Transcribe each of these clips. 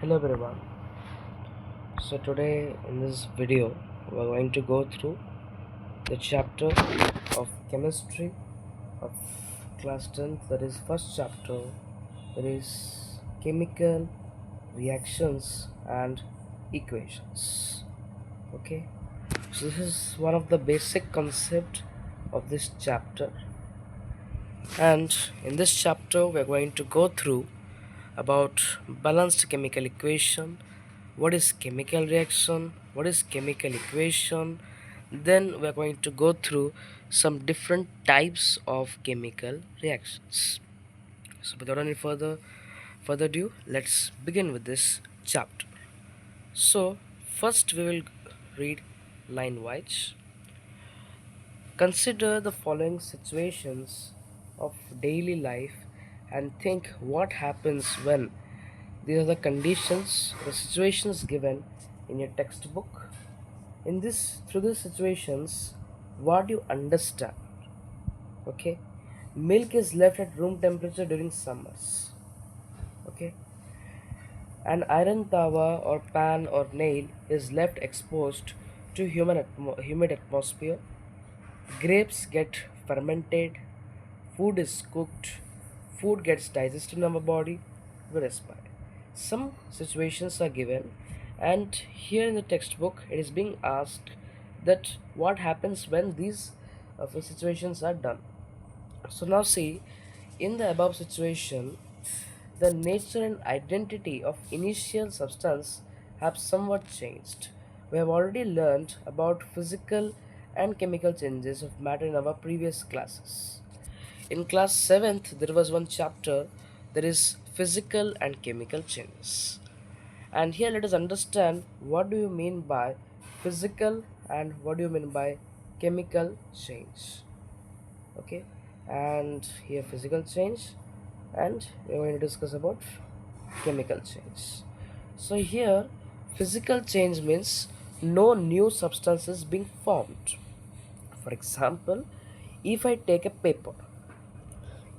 Hello everyone. So today in this video we're going to go through the chapter of chemistry of class 10th, that is first chapter, that is chemical reactions and equations. Okay, so this is one of the basic concept of this chapter, and in this chapter we're going to go through about balanced chemical equation, what is chemical reaction, what is chemical equation. Then we're going to go through some different types of chemical reactions. So without any further ado, let's begin with this chapter. So first we will read line wise. Consider the following situations of daily life and think what happens when. These are the conditions, the situations given in your textbook. In this, through these situations, what do you understand? Okay, milk is left at room temperature during summers. Okay, an iron tawa or pan or nail is left exposed to humid atmosphere. Grapes get fermented. Food is cooked. Food gets digested in our body. We respire. Some situations are given, and here in the textbook it is being asked that what happens when these situations are done. So now see, in the above situation, the nature and identity of initial substance have somewhat changed. We have already learned about physical and chemical changes of matter in our previous classes. In class 7th, there was one chapter that is physical and chemical changes. And here let us understand what do you mean by physical and what do you mean by chemical change. Okay, and here physical change, and we're going to discuss about chemical change. So here physical change means no new substances being formed. For example, if I take a paper,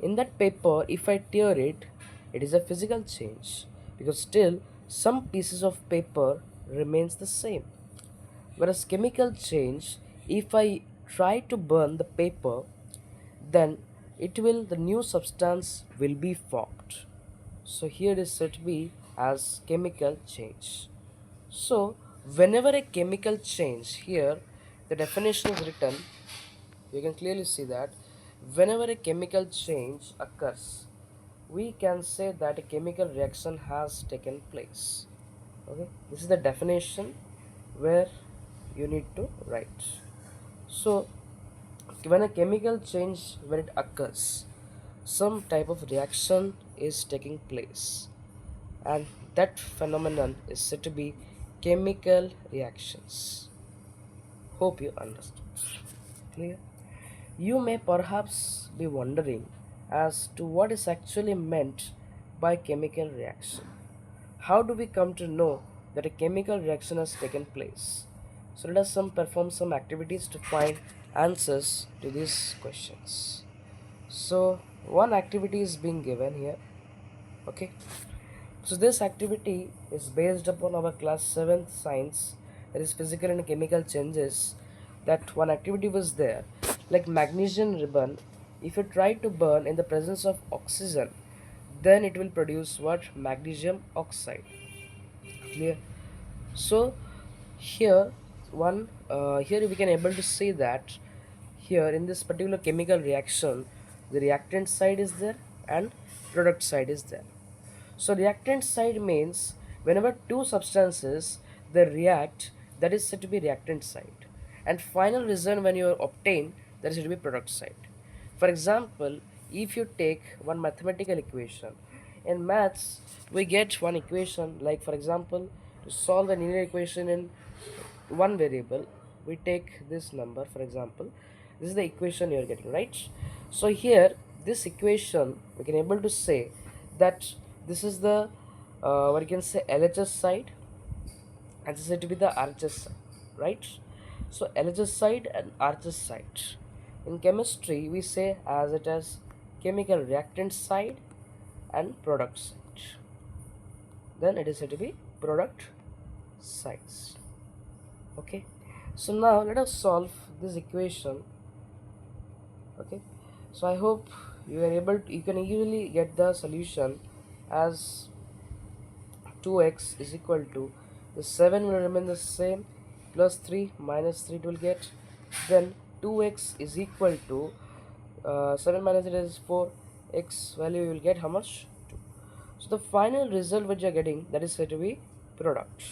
in that paper if I tear it, it is a physical change because still some pieces of paper remains the same. Whereas chemical change, if I try to burn the paper, then it will the new substance will be formed. So here is said to be as chemical change. So whenever a chemical change, here the definition is written, you can clearly see that whenever a chemical change occurs, we can say that a chemical reaction has taken place. Okay, this is the definition where you need to write. So when a chemical change, when it occurs, some type of reaction is taking place, and that phenomenon is said to be chemical reactions. Hope you understood. Clear? You may perhaps be wondering as to what is actually meant by chemical reaction. How do we come to know that a chemical reaction has taken place? So let us perform some activities to find answers to these questions. So one activity is being given here. Okay. So this activity is based upon our class 7th science, that is physical and chemical changes. That one activity was there, like magnesium ribbon. If you try to burn in the presence of oxygen, then it will produce what? Magnesium oxide. Clear? So here here we can able to see that here in this particular chemical reaction, the reactant side is there and product side is there. So reactant side means whenever two substances they react, that is said to be reactant side, and final result when you obtain, that is said to be product side. For example, if you take one mathematical equation, in maths we get one equation, like for example, to solve a linear equation in one variable, we take this number. For example, this is the equation you are getting, right? So here this equation we can able to say that this is the what you can say LHS side, and this is to be the RHS side, right? So LHS side and RHS side, in chemistry we say as it as chemical reactant side and product side. then it is said to be product sides. Okay, so now let us solve this equation. Okay, so I hope you can easily get the solution, as 2x is equal to, the 7 will remain the same, plus 3 minus 3 it will get, then 2x is equal to 7 minus 3 is 4, x value you will get how much, 2. So the final result which you are getting, that is said to be product.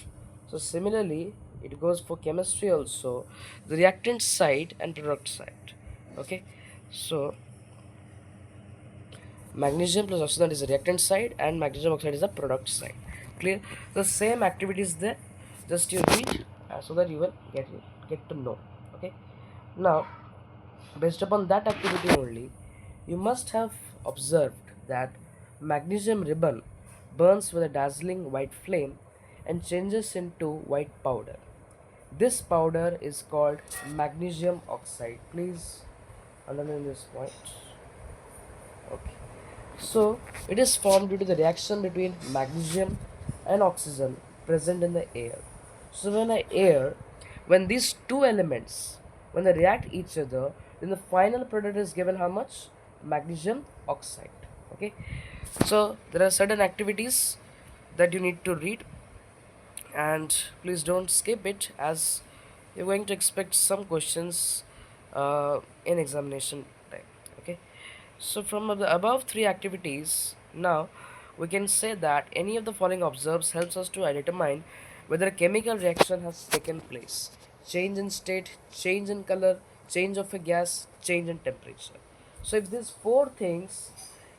So similarly it goes for chemistry also, the reactant side and product side. Okay, so magnesium plus oxygen is the reactant side and magnesium oxide is the product side. Clear? The same activity is there, just you read so that you will get to know. Okay, now based upon that activity only, you must have observed that magnesium ribbon burns with a dazzling white flame and changes into white powder. This powder is called magnesium oxide. Please underline this point. Okay. So it is formed due to the reaction between magnesium and oxygen present in the air. So when these two elements, when they react each other, then the final product is given how much? Magnesium oxide. Okay. So there are certain activities that you need to read, and please don't skip it, as you're going to expect some questions in examination time. Okay, so from the above three activities, now we can say that any of the following observes helps us to determine whether a chemical reaction has taken place: change in state, change in color, change of a gas, change in temperature. So if these four things,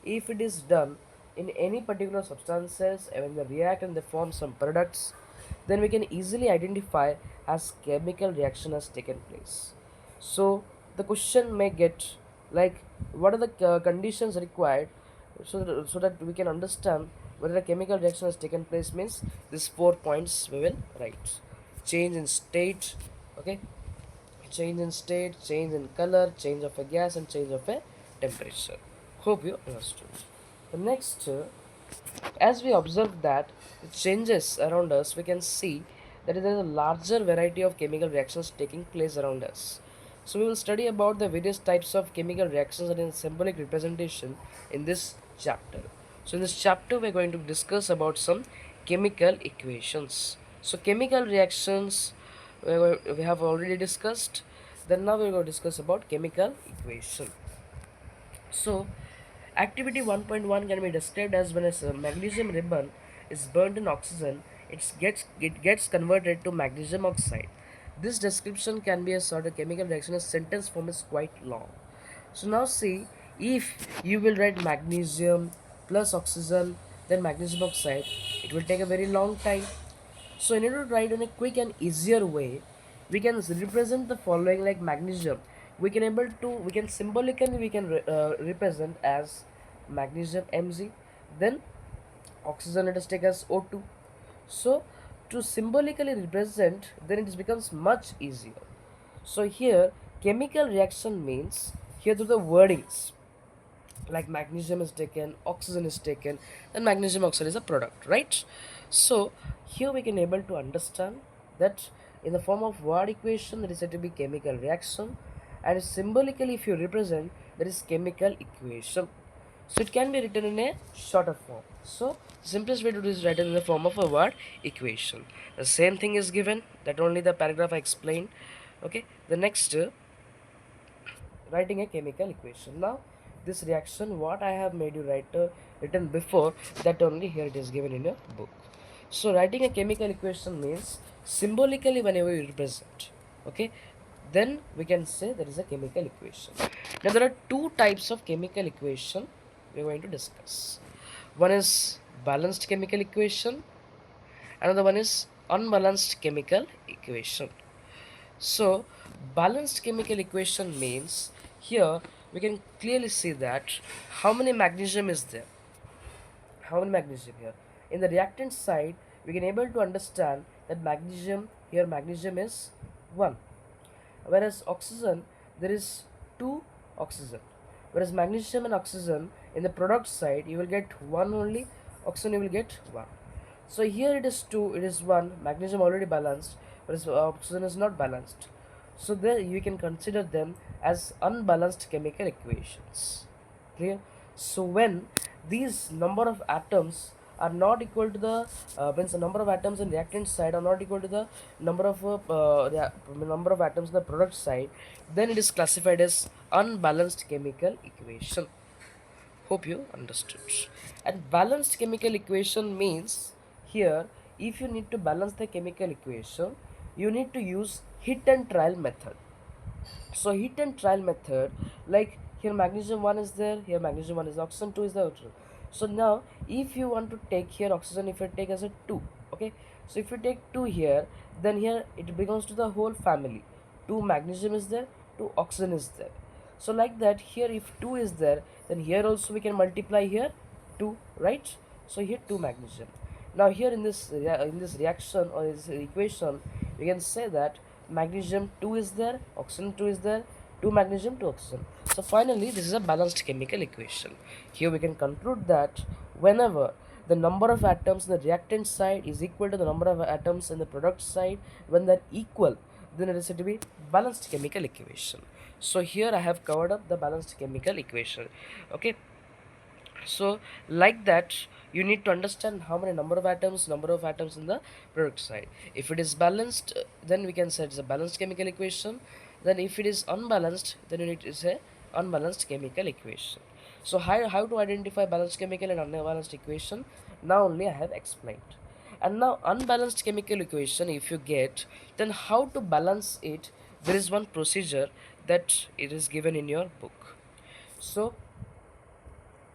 if it is done in any particular substances and when they react and they form some products, then we can easily identify as chemical reaction has taken place. So the question may get like, what are the conditions required so that we can understand whether a chemical reaction has taken place, means these 4 points we will write: change in state, okay, change in state, change in color, change of a gas, and change of a temperature. Hope you understood. The next, as we observe that the changes around us, we can see that there is a larger variety of chemical reactions taking place around us. So we will study about the various types of chemical reactions and in symbolic representation in this chapter. So in this chapter we are going to discuss about some chemical equations. So chemical reactions we have already discussed. Then now we are going to discuss about chemical equation. So, activity 1.1 can be described as when a magnesium ribbon is burned in oxygen, it gets converted to magnesium oxide. This description can be a sort of chemical reaction. A sentence form is quite long. So now see, if you will write magnesium plus oxygen, then magnesium oxide, it will take a very long time. So in order to write in a quick and easier way, we can represent the following like magnesium. We can symbolically represent as magnesium Mg, then oxygen let us take as O2. So to symbolically represent, then it becomes much easier. So here chemical reaction means, here to the wordings like magnesium is taken, oxygen is taken, then magnesium oxide is a product, right? So here we can able to understand that in the form of word equation, that is said to be chemical reaction, and symbolically if you represent, that is chemical equation. So it can be written in a shorter form. So simplest way to do is written in the form of a word equation. The same thing is given, that only the paragraph I explained. Okay, the next, writing a chemical equation. Now this reaction what I have made you write written before, that only here it is given in your book. So writing a chemical equation means symbolically whenever you represent, okay, then we can say there is a chemical equation. Now there are two types of chemical equation we are going to discuss. One is balanced chemical equation, another one is unbalanced chemical equation. So, balanced chemical equation means, here we can clearly see that how many magnesium is there. How many magnesium here? In the reactant side, we can able to understand that magnesium is 1. Whereas oxygen, there is 2 oxygen. Whereas magnesium and oxygen, in the product side, you will get 1 only, oxygen you will get 1. So here it is 2, it is 1, magnesium already balanced, whereas oxygen is not balanced. So there you can consider them as unbalanced chemical equations. Clear? So when these number of atoms are not equal to the means the number of atoms in reactant side are not equal to the number of number of atoms in the product side, then it is classified as unbalanced chemical equation. Hope you understood. And balanced chemical equation means here if you need to balance the chemical equation, you need to use hit and trial method. So hit and trial method, like here magnesium 1 is there, here magnesium 1 is oxygen 2 is the outer. So now if you want to take here oxygen, if you take as a 2, okay, so if you take 2 here, then here it belongs to the whole family. 2 magnesium is there, 2 oxygen is there. So like that, here if 2 is there, then here also we can multiply here 2, right? So here 2 magnesium. Now here in this reaction or this equation, we can say that magnesium 2 is there, oxygen 2 is there, 2 magnesium, 2 oxygen. So finally this is a balanced chemical equation. Here we can conclude that whenever the number of atoms in the reactant side is equal to the number of atoms in the product side, when they're equal, then it is said to be balanced chemical equation. So here I have covered up the balanced chemical equation. Okay, so like that you need to understand how many number of atoms in the product side. If it is balanced, then we can say it's a balanced chemical equation. Then if it is unbalanced, then you need to say unbalanced chemical equation. So how to identify balanced chemical and unbalanced equation, now only I have explained. And now unbalanced chemical equation if you get, then how to balance it, there is one procedure that it is given in your book. So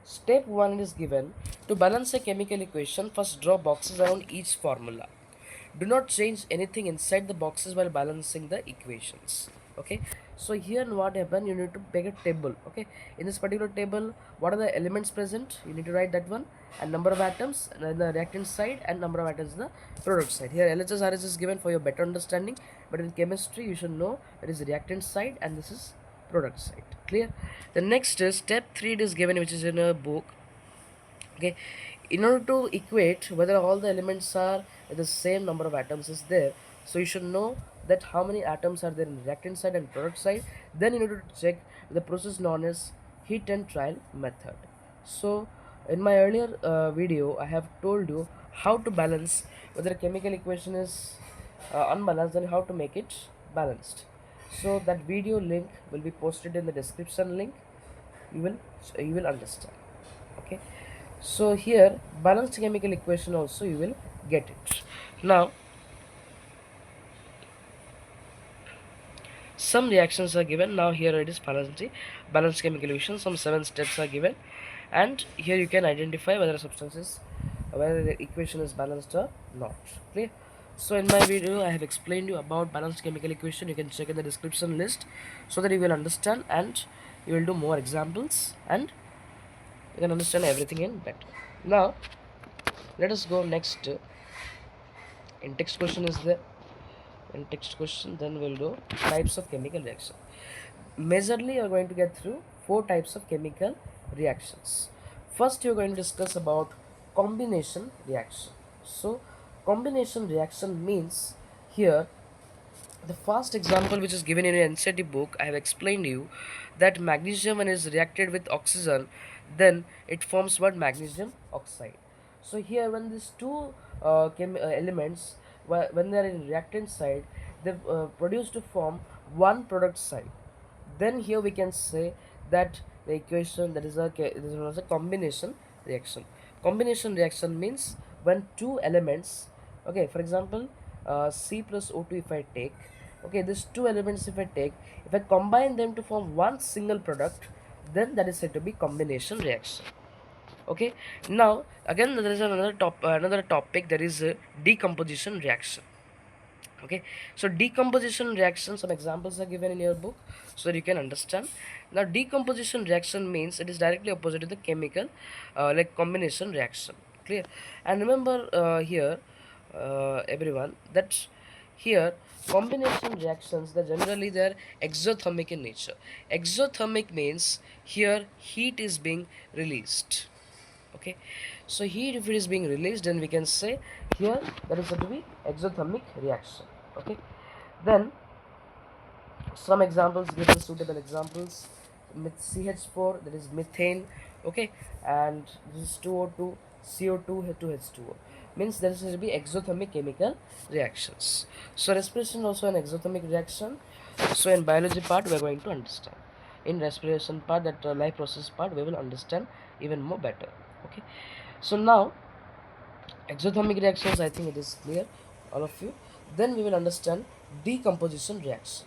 step 1 is given: to balance a chemical equation, first draw boxes around each formula. Do not change anything inside the boxes while balancing the equations. Okay, so here what happen, you need to make a table. Okay, in this particular table, what are the elements present, you need to write that one, and number of atoms in the reactant side and number of atoms in the product side. Here LHS RHS is given for your better understanding, but in chemistry you should know it is reactant side and this is product side. Clear? The next is step 3, it is given, which is in a book. Okay, in order to equate whether all the elements are the same number of atoms is there, so you should know that how many atoms are there in reactant side and product side. Then you need to check the process known as heat and trial method. So in my earlier video I have told you how to balance whether a chemical equation is unbalanced and how to make it balanced. So that video link will be posted in the description link. You will understand. Okay, so here balanced chemical equation also you will get it. Now some reactions are given. Now here it is balanced chemical equation, some 7 steps are given, and here you can identify whether a substance is, whether the equation is balanced or not. Clear? So in my video I have explained you about balanced chemical equation. You can check in the description list so that you will understand, and you will do more examples and you can understand everything in better. Now let us go next. In text question is there, in text question, then we'll do types of chemical reaction. Majorly you're going to get through 4 types of chemical reactions. First you're going to discuss about combination reaction. So combination reaction means, here the first example which is given in your NCERT book, I have explained you that magnesium when is reacted with oxygen, then it forms what? Magnesium oxide. So here when these two elements, when they are in reactant side, they produce to form one product side. Then here we can say that the equation, that is a combination reaction. Combination reaction means when two elements, okay, for example C plus O2 if I take, okay, these two elements if I combine them to form one single product, then that is said to be combination reaction. Okay, now again there is another topic, that is decomposition reaction. Okay, so decomposition reaction, some examples are given in your book so that you can understand. Now decomposition reaction means it is directly opposite to the chemical like combination reaction. Clear? And remember here everyone, that here combination reactions, they generally they are exothermic in nature. Exothermic means here heat is being released. Okay, so heat, if it is being released, then we can say here that is said to be exothermic reaction. Okay, then some examples, given suitable examples, with CH4, that is methane. Okay, and this is 2O2, CO2 to H2O, means there is going to be exothermic chemical reactions. So respiration also an exothermic reaction. So in biology part we are going to understand, in respiration part, that life process part, we will understand even more better. Okay, so now exothermic reactions, I think it is clear, all of you. Then we will understand decomposition reaction.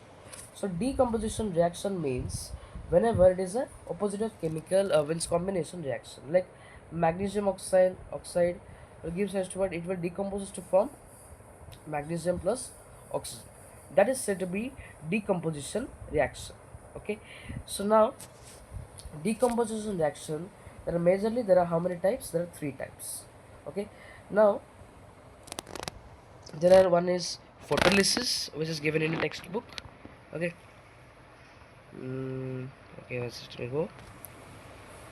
So decomposition reaction means whenever it is a opposite of chemical means combination reaction, like magnesium oxide gives rise to what, it will decompose to form magnesium plus oxygen. That is said to be decomposition reaction. Okay, so now decomposition reaction, there are majorly, there are how many types? There are three types. Okay, now there are, one is photolysis, which is given in a textbook. Okay, okay, let's just go.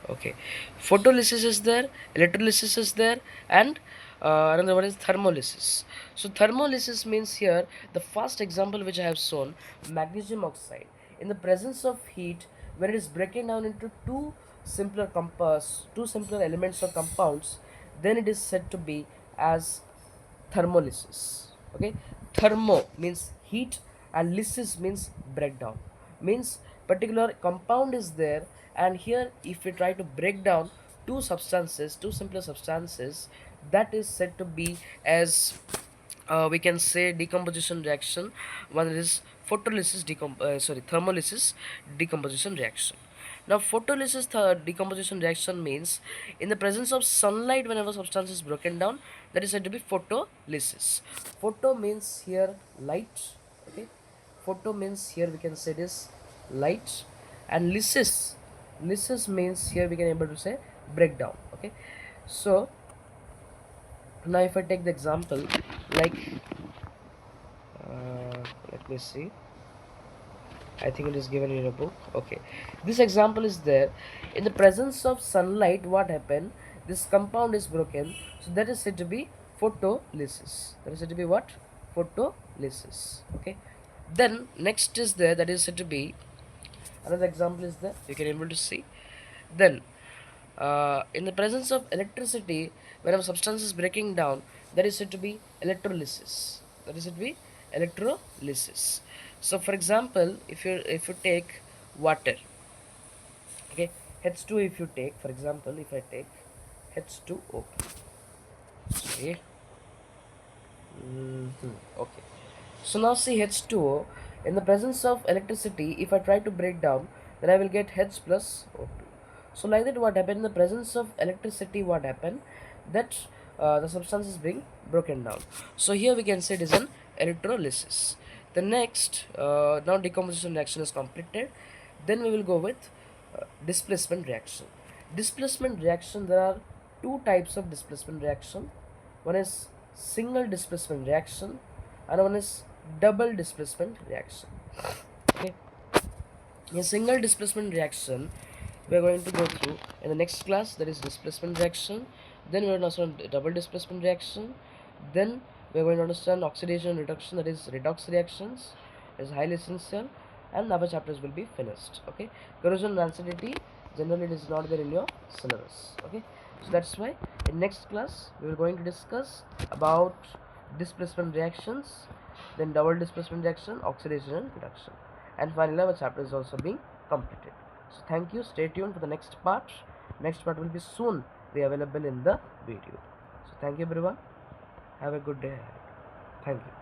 Okay, photolysis is there, electrolysis is there, and another one is thermolysis. So thermolysis means here the first example which I have shown, magnesium oxide, in the presence of heat, when it is breaking down into two simpler elements or compounds, then it is said to be as thermolysis. Okay, thermo means heat and lysis means breakdown, means particular compound is there, and here if we try to break down two simpler substances, that is said to be as we can say decomposition reaction. One is thermolysis decomposition reaction. Now photolysis decomposition reaction means in the presence of sunlight, whenever substance is broken down, that is said to be photolysis. Photo means here light. Okay, photo means here we can say this light, and lysis means here we can able to say breakdown. Okay, so now if I take the example, like let me see, I think it is given in a book. Okay, this example is there, in the presence of sunlight, what happened, this compound is broken, so that is said to be photolysis. That is said to be what? Photolysis. Okay, then next is there, that is said to be, another example is there, you can able to see. Then in the presence of electricity, whenever substance is breaking down, that is said to be electrolysis. That is said to be electrolysis. So for example, if you take water, okay, H2, if you take, for example, if I take H2O, okay, okay. So now see H2O, in the presence of electricity, if I try to break down, then I will get H plus O2. So like that, what happened in the presence of electricity, what happened, that the substance is being broken down. So here we can say it is an electrolysis. The next, now decomposition reaction is completed. Then we will go with displacement reaction. Displacement reaction, there are two types of displacement reaction. One is single displacement reaction, and one is double displacement reaction. Okay, a single displacement reaction we are going to go through in the next class, that is displacement reaction. Then we are going to understand double displacement reaction. Then we are going to understand oxidation and reduction, that is redox reactions, is highly essential, and other chapters will be finished. Okay, corrosion and acidity, generally it is not there in your syllabus. Okay, so that's why in next class we are going to discuss about displacement reactions, then double displacement reaction, oxidation and reduction, and finally our chapter is also being completed. So thank you, stay tuned for the next part. Next part will be soon be available in the video. So thank you everyone, have a good day ahead. Thank you.